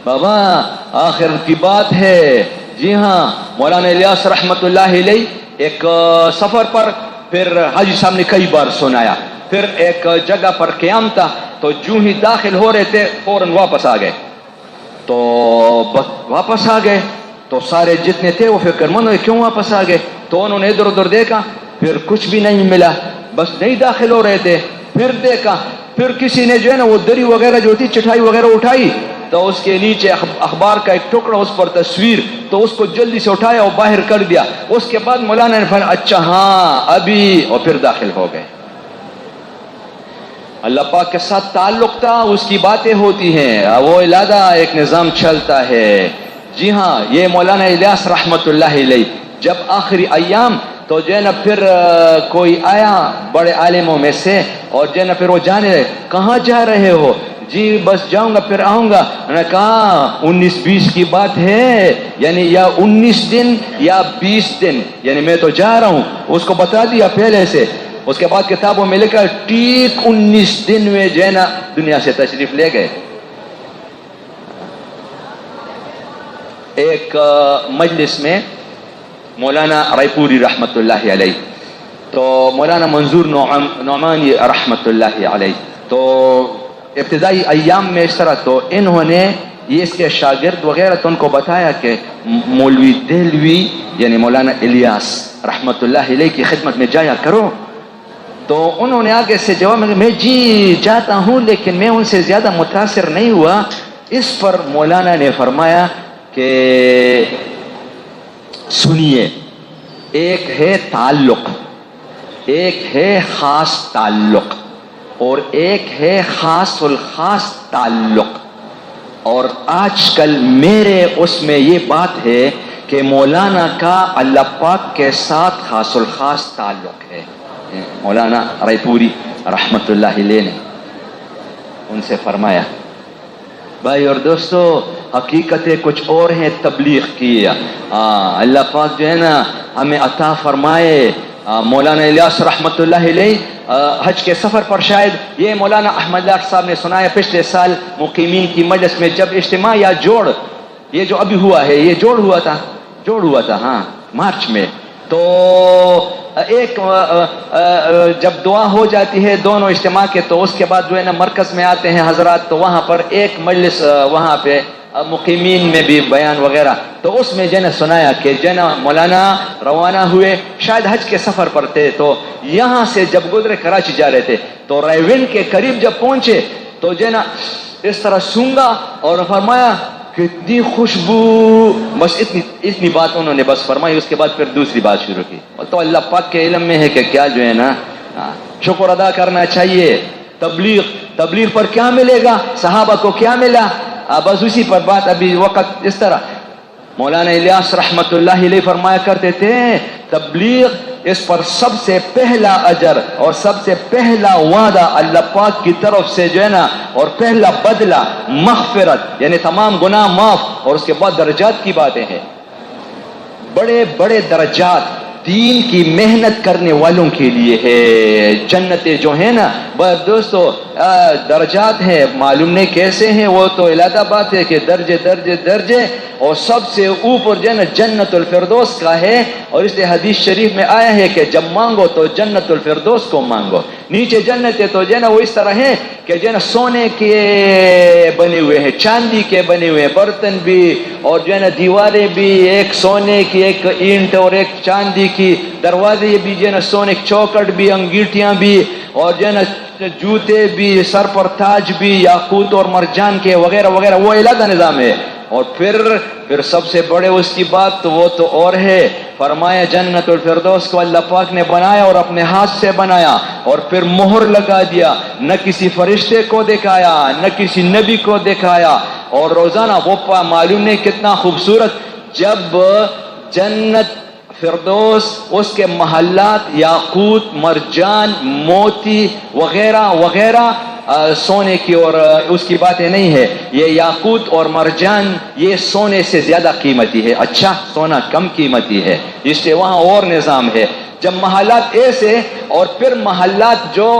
بابا آخر کی بات ہے. جی ہاں، مولانا الیاس رحمت اللہ علیہ ایک سفر پر، پھر حاجی صاحب نے کئی بار سنایا، پھر ایک جگہ پر قیام تھا تو جو ہی داخل ہو رہے تھے فوراً واپس آ گئے. تو واپس آ گئے تو سارے جتنے تھے وہ فکر مند ہوئے کیوں واپس آ گئے. تو انہوں نے ادھر ادھر دیکھا، پھر کچھ بھی نہیں ملا، بس نہیں داخل ہو رہے تھے. پھر دیکھا، پھر کسی نے جو ہے نا وہ دری وغیرہ جو تھی چٹائی وغیرہ اٹھائی تو اس کے نیچے اخبار کا ایک ٹکڑا، اس پر تصویر، تو اس کو جلدی سے اٹھایا اور باہر کر دیا. اس کے بعد مولانا نے فرمایا اچھا ہاں ابھی، اور پھر داخل ہو گئے. اللہ پاک کے ساتھ تعلق تھا، اس کی باتیں ہوتی ہیں، وہ علیحدہ ایک نظام چلتا ہے. جی ہاں، یہ مولانا الیاس رحمت اللہ علیہ جب آخری ایام تو جو ہے نا پھر کوئی آیا بڑے عالموں میں سے اور جو ہے نا پھر وہ جانے رہے. کہاں جا رہے ہو؟ جی بس جاؤں گا پھر آؤں گا. انہوں نے کہا 19-20 کی بات ہے، یعنی یا 19 دن یا 20 دن، یعنی میں تو جا رہا ہوں. اس کو بتا دیا پہلے سے. اس کے بعد کتابوں میں لکھا ٹھیک 19 دن میں جو ہے نا دنیا سے تشریف لے گئے. ایک مجلس میں مولانا رائے پوری رحمت اللہ علیہ، تو مولانا منظور نعمانی رحمت اللہ علیہ، تو ابتدائی ایام میں اس طرح تو انہوں نے یہ اس کے شاگرد وغیرہ تو ان کو بتایا کہ مولوی دہلوی یعنی مولانا الیاس رحمت اللہ علیہ کی خدمت میں جایا کرو. تو انہوں نے آگے سے جواب میں جی جاتا ہوں لیکن میں ان سے زیادہ متاثر نہیں ہوا. اس پر مولانا نے فرمایا کہ سنیے، ایک ہے تعلق، ایک ہے خاص تعلق، اور ایک ہے خاص الخاص تعلق. اور آج کل میرے اس میں یہ بات ہے کہ مولانا کا اللہ پاک کے ساتھ خاص الخاص تعلق ہے. مولانا رائے پوری رحمت اللہ علیہ نے ان سے فرمایا بھائی اور دوستو، حقیقتیں کچھ اور ہیں تبلیغ کی. اللہ پاک جو ہے نا ہمیں عطا فرمائے. مولانا الیاس رحمت اللہ علیہ حج کے سفر پر، شاید یہ مولانا احمد لاٹ صاحب نے سنایا پچھلے سال مقیمین کی مجلس میں جب اجتماع یا جوڑ یہ جو ابھی ہوا ہے، یہ جوڑ ہوا تھا ہاں مارچ میں. تو ایک جب دعا ہو جاتی ہے دونوں اجتماع کے تو اس کے بعد جو ہے نا مرکز میں آتے ہیں حضرات، تو وہاں پر ایک مجلس وہاں پہ مقیمین میں بھی بیان وغیرہ، تو اس میں جو ہے نا سنایا کہ جو ہے نا مولانا روانہ ہوئے، شاید حج کے سفر پر تھے، تو یہاں سے جب گزرے کراچی جا رہے تھے تو رائے کے قریب جب پہنچے تو جو ہے نا اس طرح سونگا اور فرمایا کتنی خوشبو، بس اتنی بات انہوں نے بس فرمائی. اس کے بعد پھر دوسری بات شروع کی. تو اللہ پاک کے علم میں ہے کہ کیا جو ہے نا شکر ادا کرنا چاہیے. تبلیغ پر کیا ملے گا، صحابہ کو کیا ملا، بس اسی پر بات. ابھی وقت اس طرح مولانا الیاس رحمت اللہ علیہ فرمایا کرتے تھے تبلیغ، اس پر سب سے پہلا اجر اور سب سے پہلا وعدہ اللہ پاک کی طرف سے جو ہے نا، اور پہلا بدلہ مغفرت، یعنی تمام گناہ معاف، اور اس کے بعد درجات کی باتیں ہیں. بڑے بڑے درجات دین کی محنت کرنے والوں کے لیے ہے. جنتیں جو ہیں نا دوستو درجات ہیں، معلوم نہیں کیسے ہیں، وہ تو علیحدہ بات ہے کہ درجے اور سب سے اوپر جو ہے نا جنت الفردوس کا ہے. اور اس لیے حدیث شریف میں آیا ہے کہ جب مانگو تو جنت الفردوس کو مانگو. نیچے جنتیں تو جو ہے نا وہ اس طرح ہیں کہ جو ہے نا سونے کے بنے ہوئے ہیں، چاندی کے بنے ہوئے ہیں برتن بھی، اور جو ہے نا دیواریں بھی ایک سونے کی، ایک اینٹ اور ایک چاندی کی، دروازے بھی جو ہے نا سونے کی، چوکٹ بھی، انگیٹیاں بھی، اور جو ہے نا جوتے بھی، سر پر تاج بھی یاقوت اور مرجان کے وغیرہ وغیرہ، وہ علیحدہ نظام ہے. اور پھر سب سے بڑے اس کی بات تو وہ تو اور ہے. فرمایا جنت الفردوس کو اللہ پاک نے بنایا اور اپنے ہاتھ سے بنایا، اور پھر مہر لگا دیا، نہ کسی فرشتے کو دکھایا نہ کسی نبی کو دکھایا. اور روزانہ وہ معلوم نہیں کتنا خوبصورت، جب جنت فردوس اس کے محلات یاقوت، مرجان، موتی وغیرہ وغیرہ، سونے کی اور اس کی باتیں نہیں ہے. یہ یاقوت اور مرجان یہ سونے سے زیادہ قیمتی ہے. اچھا سونا کم قیمتی ہے، اس لیے وہاں اور نظام ہے. جب محلات ایسے اور پھر محلات جو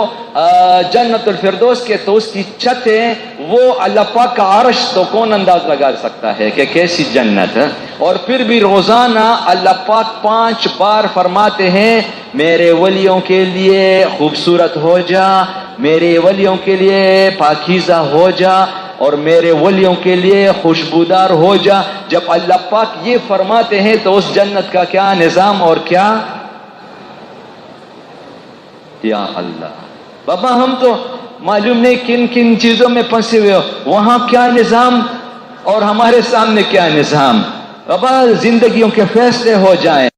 جنت الفردوس کے تو اس کی چھتیں وہ اللہ پاک کا عرش تو کون انداز لگا سکتا ہے کہ کیسی جنت ہے. اور پھر بھی روزانہ اللہ پاک 5 بار فرماتے ہیں میرے ولیوں کے لیے خوبصورت ہو جا، میرے ولیوں کے لیے پاکیزہ ہو جا، اور میرے ولیوں کے لیے خوشبودار ہو جا. جب اللہ پاک یہ فرماتے ہیں تو اس جنت کا کیا نظام اور کیا. یا اللہ بابا ہم تو معلوم نہیں کن کن چیزوں میں پھنسے ہوئے ہو، وہاں کیا نظام اور ہمارے سامنے کیا نظام. بابا زندگیوں کے فیصلے ہو جائیں،